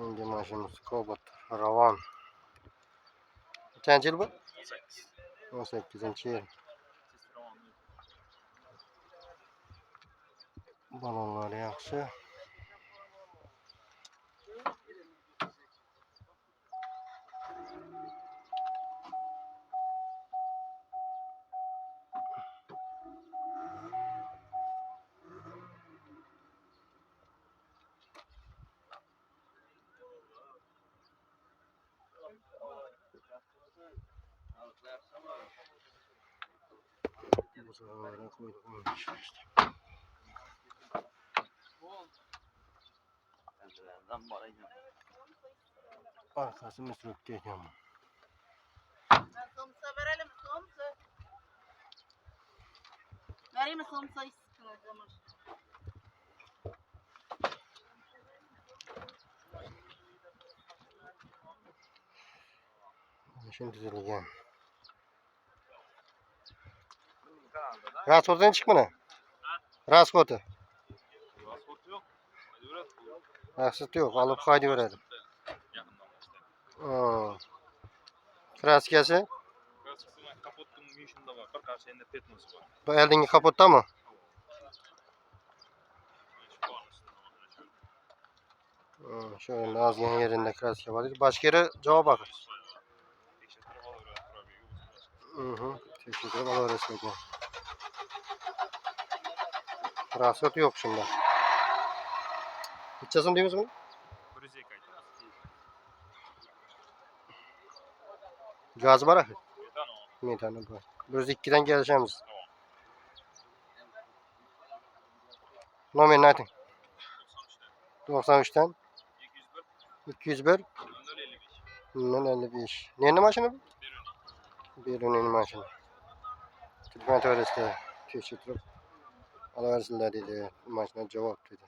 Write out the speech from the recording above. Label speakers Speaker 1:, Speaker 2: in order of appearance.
Speaker 1: Menga mashinamiz Cobalt Ravon. Qancha yil bu? 18-yil. Balonlar yaxshi. Bu zamanlarda koyduk işte. Arkası misruk ekan.
Speaker 2: Somsa verelim somsa. Vereyim mi somsa istiyorlar.
Speaker 1: Şimdi düzülgen. Raskordan çıkmana. Raskotu. Raskot yok. Alıp haydi verelim. Kraskası?
Speaker 3: Kapotun müşünde var. Bir karşı elinde petnosu var.
Speaker 1: Bu eldingi kapotta mı? Şöyle azgın yerinde kraska var. Başka yere cevap bakır. Teşekkür ederim. Allah resmi. Raskot yok şimdi. Gideceğiz değil mi? Gaz var akı. Metanı var. Biz 2'den geleceğimiz. Nomer ne? 93'ten 201 055. Neyin maşını bu? Birinin maşını. Tüpkent öğretisi teşekkür ederim. Allah versinler dedi. Maşına cevap dedi.